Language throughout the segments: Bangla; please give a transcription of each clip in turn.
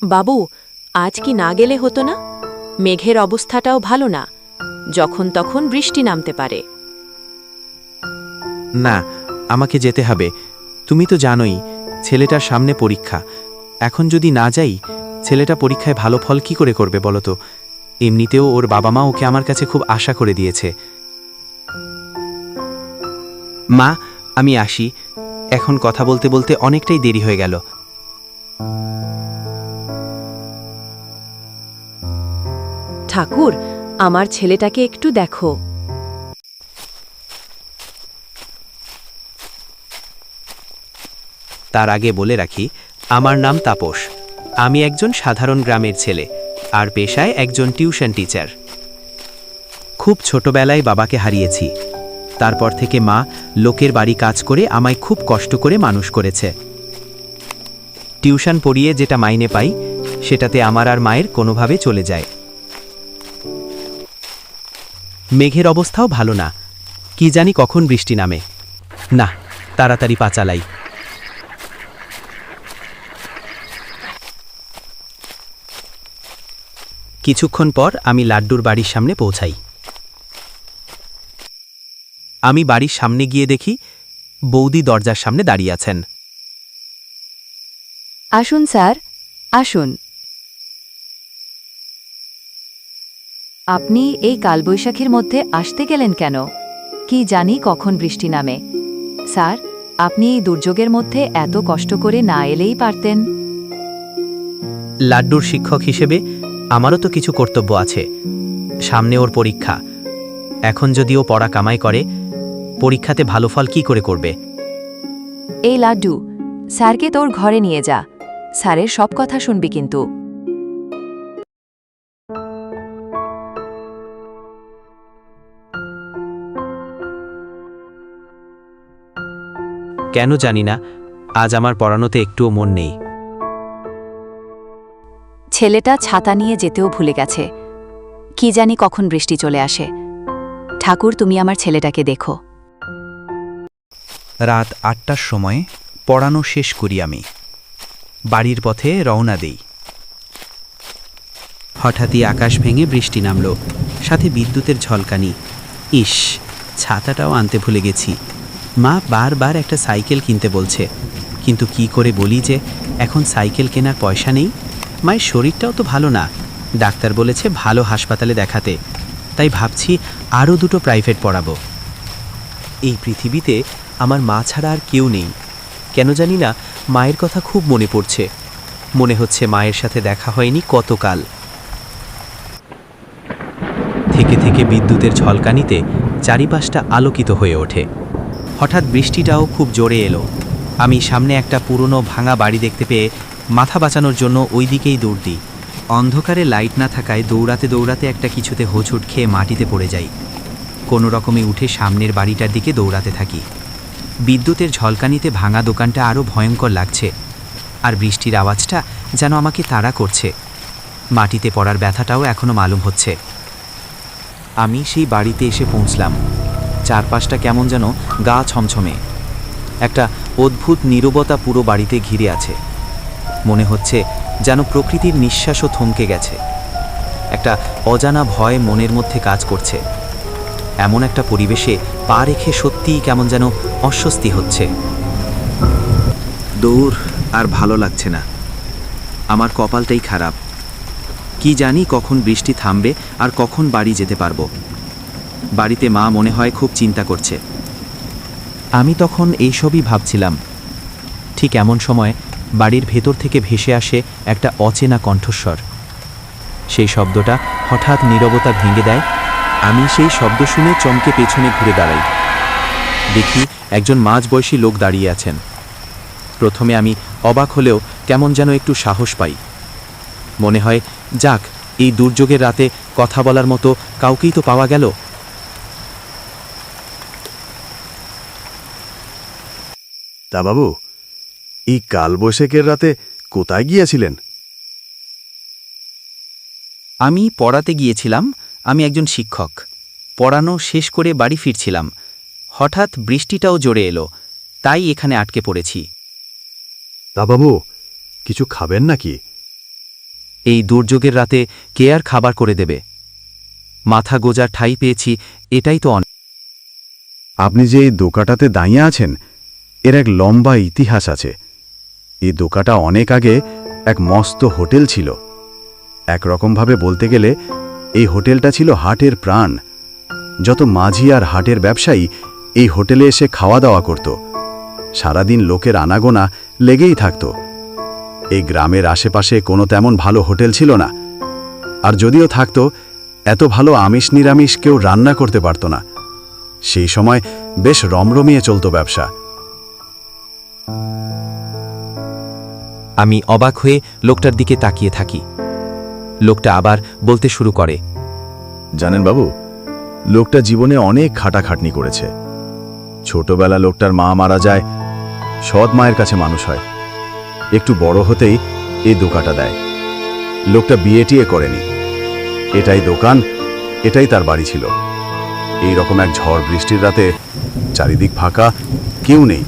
বাবু, আজ কি না গেলে হতো না? মেঘের অবস্থাটাও ভালো না, যখন তখন বৃষ্টি নামতে পারে। না, আমাকে যেতে হবে। তুমি তো জানোই ছেলেটার সামনে পরীক্ষা। এখন যদি না যাই, ছেলেটা পরীক্ষায় ভালো ফল কি করে করবে বলো তো? এমনিতেও ওর বাবা মা ওকে আমার কাছে খুব আশা করে দিয়েছে। মা, আমি আসি। এখন কথা বলতে বলতে অনেকটাই দেরি হয়ে গেল। ঠাকুর, আমার ছেলেটাকে একটু দেখো। তার আগে বলে রাখি, আমার নাম তাপস। আমি একজন সাধারণ গ্রামের ছেলে, আর পেশায় একজন টিউশন টিচার। খুব ছোটবেলায় বাবাকে হারিয়েছি। তারপর থেকে মা লোকের বাড়ি কাজ করে আমায় খুব কষ্ট করে মানুষ করেছে। টিউশন পড়িয়ে যেটা মাইনে পাই, সেটাতে আমার আর মায়ের কোনোভাবে চলে যায়। মেঘের অবস্থাও ভালো না, কি জানি কখন বৃষ্টি নামে। না, তাড়াতাড়ি পা চালাই। কিছুক্ষণ পর আমি লাড্ডুর বাড়ির সামনে পৌঁছাই। আমি বাড়ির সামনে গিয়ে দেখি বৌদি দরজার সামনে দাঁড়িয়ে আছেন। আসুন স্যার, আসুন। আপনি এই কালবৈশাখীর মধ্যে আসতে গেলেন কেন? কি জানি কখন বৃষ্টি নামে। স্যার, আপনি এই দুর্যোগের মধ্যে এত কষ্ট করে না এলেই পারতেন। লাড্ডুর শিক্ষক হিসেবে আমারও তো কিছু কর্তব্য আছে। সামনে ওর পরীক্ষা। এখন যদি ও পড়া কামাই করে, পরীক্ষাতে ভালো ফল কি করে করবে? এই লাড্ডু, স্যারকে তোর ঘরে নিয়ে যা। স্যারের সব কথা শুনবি কিন্তু। কেন জানি না, আজ আমার পড়ানোতে একটুও মন নেই। ছেলেটা ছাতা নিয়ে যেতেও ভুলে গেছে। কি জানি কখন বৃষ্টি চলে আসে। ঠাকুর, তুমি আমার ছেলেটাকে দেখো। রাত ৮টার সময় পড়ানো শেষ করি আমি। বাড়ির পথে রওনা দেই। হঠাৎই আকাশ ভেঙে বৃষ্টি নামল, সাথে বিদ্যুতের ঝলকানি। ইস, ছাতাটাও আনতে ভুলে গেছি। মা বারবার একটা সাইকেল কিনতে বলছে, কিন্তু কি করে বলি যে এখন সাইকেল কেনার পয়সা নেই? মায়ের শরীরটাও তো ভালো না, ডাক্তার বলেছে ভালো হাসপাতালে দেখাতে। তাই ভাবছি আরও দুটো প্রাইভেট পড়াবো। এই পৃথিবীতে আমার মা ছাড়া আর কেউ নেই। কেন জানি না, মায়ের কথা খুব মনে পড়ছে। মনে হচ্ছে মায়ের সাথে দেখা হয়নি কতকাল। থেকে থেকে বিদ্যুতের ঝলকানিতে চারিপাশটা আলোকিত হয়ে ওঠে। হঠাৎ বৃষ্টিটাও খুব জোরে এলো। আমি সামনে একটা পুরনো ভাঙা বাড়ি দেখতে পেয়ে মাথা বাঁচানোর জন্য ওই দিকেই দৌড় দিই। অন্ধকারে লাইট না থাকায় দৌড়াতে দৌড়াতে একটা কিছুতে হোঁচট খেয়ে মাটিতে পড়ে যাই। কোনো রকমে উঠে সামনের বাড়িটার দিকে দৌড়াতে থাকি। বিদ্যুতের ঝলকানিতে ভাঙা দোকানটা আরও ভয়ঙ্কর লাগছে, আর বৃষ্টির আওয়াজটা যেন আমাকে তাড়া করছে। মাটিতে পড়ার ব্যথাটাও এখনও মালুম হচ্ছে। আমি সেই বাড়িতে এসে পৌঁছলাম। চারপাশটা কেমন যেন গা ছমছমে। একটা অদ্ভুত নীরবতা পুরো বাড়িতে ঘিরে আছে। মনে হচ্ছে যেন প্রকৃতির নিঃশ্বাসও থমকে গেছে। একটা অজানা ভয় মনের মধ্যে কাজ করছে। এমন একটা পরিবেশে পা রেখে সত্যিই কেমন যেন অস্বস্তি হচ্ছে। দৌড় আর ভালো লাগছে না। আমার কপালটাই খারাপ। কি জানি কখন বৃষ্টি থামবে আর কখন বাড়ি যেতে পারবো। বাড়িতে মা মনে হয় খুব চিন্তা করছে। আমি তখন এইসবই ভাবছিলাম। ঠিক এমন সময় বাড়ির ভেতর থেকে ভেসে আসে একটা অচেনা কণ্ঠস্বর। সেই শব্দটা হঠাৎ নীরবতা ভেঙে দেয়। আমি সেই শব্দ শুনে চমকে পেছনে ঘুরে দাঁড়াই। দেখি একজন মাঝবয়সী লোক দাঁড়িয়ে আছেন। প্রথমে আমি অবাক হলেও কেমন যেন একটু সাহস পাই। মনে হয়, যাক, এই দুর্যোগের রাতে কথা বলার মতো কাউকেই তো পাওয়া গেল। তা বাবু, এই কালবৈশাখের রাতে কোথায় গিয়েছিলেন? আমি পড়াতে গিয়েছিলাম। আমি একজন শিক্ষক। পড়ানো শেষ করে বাড়ি ফিরছিলাম। হঠাৎ বৃষ্টিটাও জোরে এলো, তাই এখানে আটকে পড়েছি। তা বাবু, কিছু খাবেন নাকি? এই দুর্যোগের রাতে কে আর খাবার করে দেবে? মাথা গোজার ঠাঁই পেয়েছি, এটাই তো অনেক। আপনি যে এই দোকাটাতে দাঁড়িয়ে আছেন, এর এক লম্বা ইতিহাস আছে। এই দোকাটা অনেক আগে এক মস্ত হোটেল ছিল। একরকমভাবে বলতে গেলে এই হোটেলটা ছিল হাটের প্রাণ। যত মাঝি আর হাটের ব্যবসায়ী এই হোটেলে এসে খাওয়া দাওয়া করত। সারাদিন লোকের আনাগোনা লেগেই থাকত। এই গ্রামের আশেপাশে কোনো তেমন ভালো হোটেল ছিল না, আর যদিও থাকত, এত ভালো আমিষ নিরামিষ কেউ রান্না করতে পারত না। সেই সময় বেশ রমরমিয়ে চলত ব্যবসা। আমি অবাক হয়ে লোকটার দিকে তাকিয়ে থাকি। লোকটা আবার বলতে শুরু করে, জানেন বাবু, লোকটা জীবনে অনেক খাটাখাটনি করেছে। ছোটবেলা লোকটার মা মারা যায়, সৎ মায়ের কাছে মানুষ হয়। একটু বড় হতেই এই দোকানটা দেয়। লোকটা বিয়ে টিয়ে করেনি, এটাই দোকান, এটাই তার বাড়ি ছিল। এই রকম এক ঝড় বৃষ্টির রাতে চারিদিক ফাঁকা, কেউ নেই।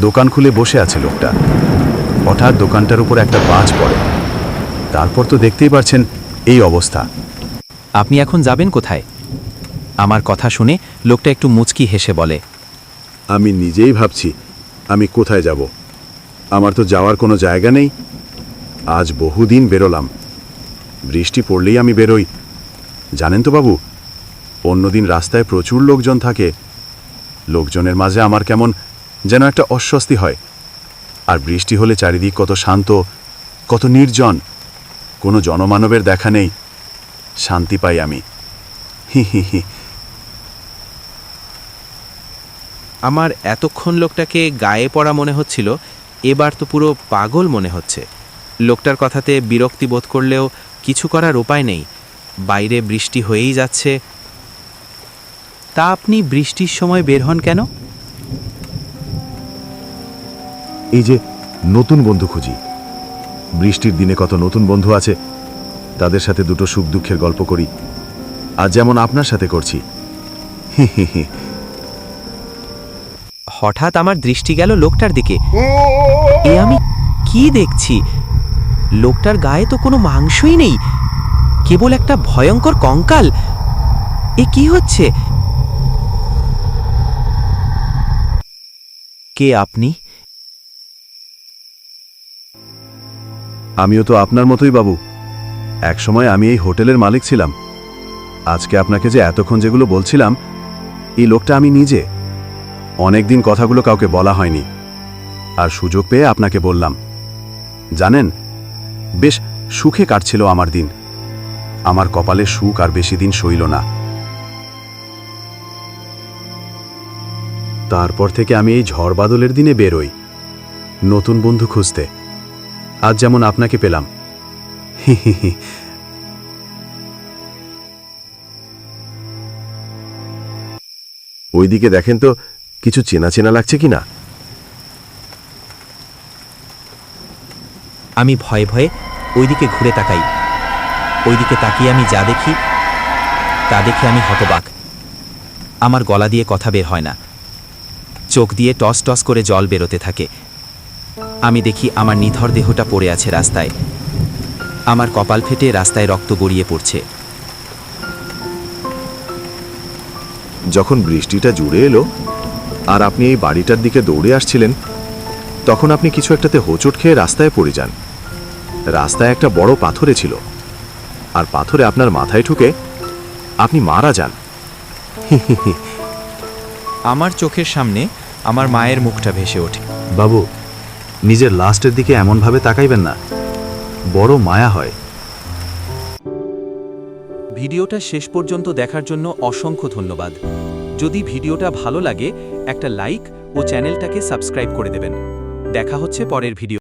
দোকান খুলে বসে আছে লোকটা। হঠাৎ দোকানটার উপর একটা বাজ পড়ে। তারপর তো দেখতেই পাচ্ছেন এই অবস্থা। আপনি এখন যাবেন কোথায়? আমার কথা শুনে লোকটা একটু মুচকি হেসে বলে, আমি নিজেই ভাবছি আমি কোথায় যাব। আমার তো যাওয়ার কোনো জায়গা নেই। আজ বহুদিন বেরোলাম, বৃষ্টি পড়লেই আমি বেরোই। জানেন তো বাবু, অন্যদিন রাস্তায় প্রচুর লোকজন থাকে। লোকজনের মাঝে আমার কেমন যেন একটা অস্বস্তি হয়। আর বৃষ্টি হলে চারিদিক কত শান্ত, কত নির্জন, কোনো জনমানবের দেখা নেই। শান্তি পাই আমি। হি হি হি। আমার এতক্ষণ লোকটাকে গায়ে পড়া মনে হচ্ছিল, এবার তো পুরো পাগল মনে হচ্ছে। লোকটার কথাতে বিরক্তি বোধ করলেও কিছু করার উপায় নেই। বাইরে বৃষ্টি হয়েই যাচ্ছে। তা আপনি বৃষ্টির সময় বের হন কেন? এই যে নতুন বন্ধু খুঁজি। বৃষ্টির দিনে কত নতুন বন্ধু আছে, তাদের সাথে দুটো সুখ দুঃখের গল্প করি। আজ যেমন আপনার সাথে করছি। হি হি হি। হঠাৎ আমার দৃষ্টি গেল লোকটার দিকে। এ আমি কি দেখছি? লোকটার গায়ে তো কোনো মাংসই নেই, কেবল একটা ভয়ঙ্কর কঙ্কাল। এ কি হচ্ছে? কে আপনি? আমিও তো আপনার মতোই বাবু। একসময় আমি এই হোটেলের মালিক ছিলাম। আজকে আপনাকে যে এতক্ষণ যেগুলো বলছিলাম, এই লোকটা আমি নিজে। অনেকদিন কথাগুলো কাউকে বলা হয়নি, আর সুযোগ পেয়ে আপনাকে বললাম। জানেন, বেশ সুখে কাটছিল আমার দিন। আমার কপালে সুখ আর বেশি দিন সইল না। তারপর থেকে আমি এই ঝড় বাদলের দিনে বেরোই নতুন বন্ধু খুঁজতে। আজ যেমন আপনাকে পেলাম। হি হি হি। ওইদিকে দেখেন তো, কিছু চেনা চেনা লাগছে কিনা। আমি ভয়ে ভয়ে ওইদিকে ঘুরে তাকাই। ওইদিকে তাকিয়ে আমি যা দেখি তা দেখে আমি হতবাক। আমার গলা দিয়ে কথা বের হয় না, চোখ দিয়ে টস টস করে জল বেরোতে থাকে। আমি দেখি আমার নিথর দেহটা পড়ে আছে রাস্তায়। আমার কপাল ফেটে রাস্তায় রক্ত গড়িয়ে পড়ছে। যখন বৃষ্টিটা জুড়ে এলো আর আপনি এই বাড়িটার দিকে দৌড়ে আসছিলেন, তখন আপনি কিছু একটাতে হোঁচট খেয়ে রাস্তায় পড়ে যান। রাস্তায় একটা বড় পাথরে ছিল, আর পাথরে আপনার মাথায় ঠুকে আপনি মারা যান। আমার চোখের সামনে আমার মায়ের মুখটা ভেসে ওঠে। বাবু, নিজের লাস্টের দিকে এমনভাবে তাকাইবেন না, বড় মায়া হয়। ভিডিওটা শেষ পর্যন্ত দেখার জন্য অসংখ্য ধন্যবাদ। যদি ভিডিওটা ভালো লাগে একটা লাইক ও চ্যানেলটাকে সাবস্ক্রাইব করে দেবেন। দেখা হচ্ছে পরের ভিডিও।